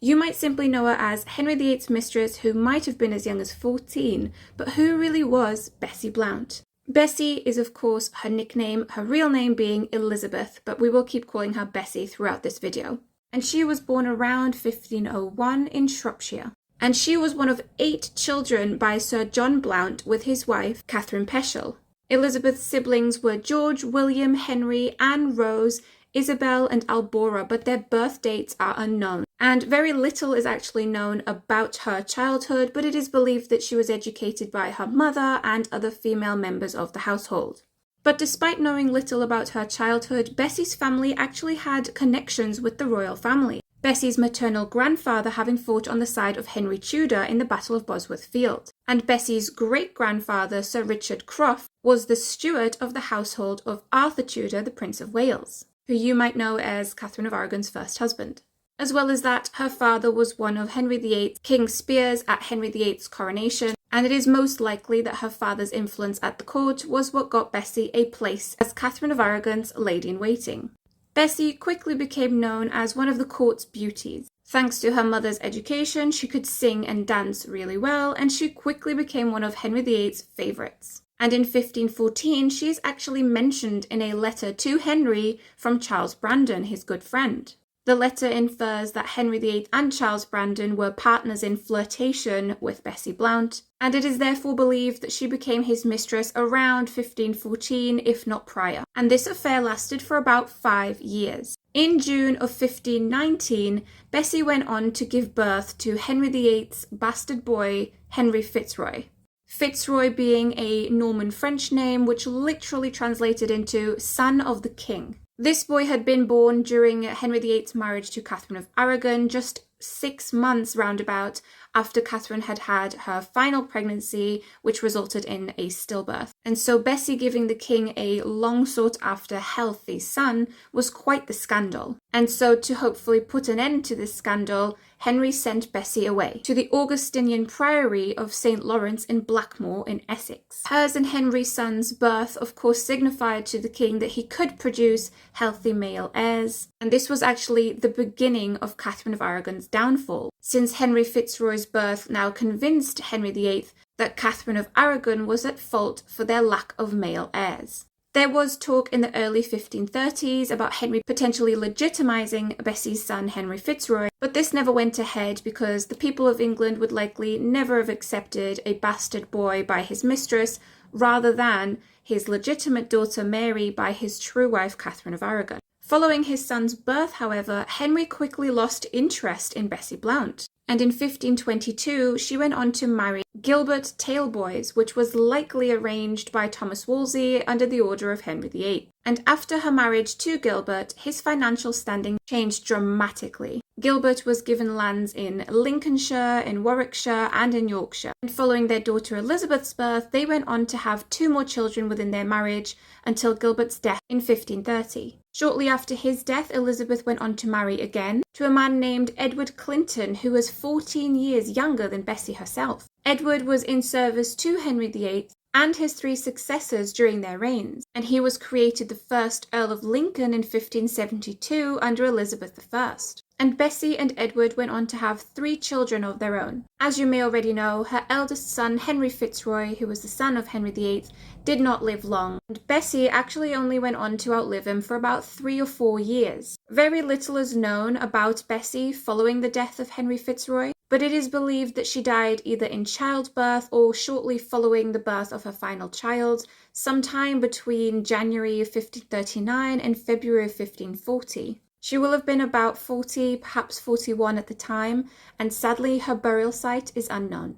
You might simply know her as Henry VIII's mistress, who might have been as young as 14, but who really was Bessie Blount. Bessie is of course her nickname, her real name being Elizabeth, but we will keep calling her Bessie throughout this video. And she was born around 1501 in Shropshire. And she was one of 8 children by Sir John Blount with his wife, Catherine Peschel. Elizabeth's siblings were George, William, Henry, Anne, Rose, Isabel, and Albora, but their birth dates are unknown. And very little is actually known about her childhood, but it is believed that she was educated by her mother and other female members of the household. But despite knowing little about her childhood, Bessie's family actually had connections with the royal family. Bessie's maternal grandfather having fought on the side of Henry Tudor in the Battle of Bosworth Field. And Bessie's great-grandfather, Sir Richard Croft, was the steward of the household of Arthur Tudor, the Prince of Wales, who you might know as Catherine of Aragon's first husband. As well as that, her father was one of Henry VIII's King's Spears at Henry VIII's coronation, and it is most likely that her father's influence at the court was what got Bessie a place as Catherine of Aragon's lady-in-waiting. Bessie quickly became known as one of the court's beauties. Thanks to her mother's education, she could sing and dance really well, and she quickly became one of Henry VIII's favourites. And in 1514, she is actually mentioned in a letter to Henry from Charles Brandon, his good friend. The letter infers that Henry VIII and Charles Brandon were partners in flirtation with Bessie Blount, and it is therefore believed that she became his mistress around 1514, if not prior. And this affair lasted for about 5 years. In June of 1519, Bessie went on to give birth to Henry VIII's bastard boy, Henry Fitzroy. Fitzroy being a Norman French name, which literally translated into son of the king. This boy had been born during Henry VIII's marriage to Catherine of Aragon, just 6 months roundabout after Catherine had had her final pregnancy, which resulted in a stillbirth. And so Bessie giving the king a long sought after healthy son was quite the scandal. And so to hopefully put an end to this scandal, Henry sent Bessie away to the Augustinian Priory of St. Lawrence in Blackmore in Essex. Hers and Henry's son's birth of course signified to the king that he could produce healthy male heirs, and this was actually the beginning of Catherine of Aragon's downfall, since Henry Fitzroy's birth now convinced Henry VIII that Catherine of Aragon was at fault for their lack of male heirs. There was talk in the early 1530s about Henry potentially legitimizing Bessie's son Henry Fitzroy, but this never went ahead because the people of England would likely never have accepted a bastard boy by his mistress rather than his legitimate daughter Mary by his true wife Catherine of Aragon. Following his son's birth, however, Henry quickly lost interest in Bessie Blount, and in 1522 she went on to marry Gilbert Talboys, which was likely arranged by Thomas Wolsey under the order of Henry VIII. And after her marriage to Gilbert, his financial standing changed dramatically. Gilbert was given lands in Lincolnshire, in Warwickshire, and in Yorkshire. And following their daughter Elizabeth's birth, they went on to have 2 more children within their marriage until Gilbert's death in 1530. Shortly after his death, Elizabeth went on to marry again to a man named Edward Clinton, who was 14 years younger than Bessie herself. Edward was in service to Henry VIII and his 3 successors during their reigns, and he was created the first Earl of Lincoln in 1572 under Elizabeth I. And Bessie and Edward went on to have 3 children of their own. As you may already know, her eldest son, Henry Fitzroy, who was the son of Henry VIII, did not live long, and Bessie actually only went on to outlive him for about 3 or 4 years. Very little is known about Bessie following the death of Henry Fitzroy, but it is believed that she died either in childbirth or shortly following the birth of her final child, sometime between January of 1539 and February of 1540. She will have been about 40, perhaps 41 at the time, and sadly her burial site is unknown.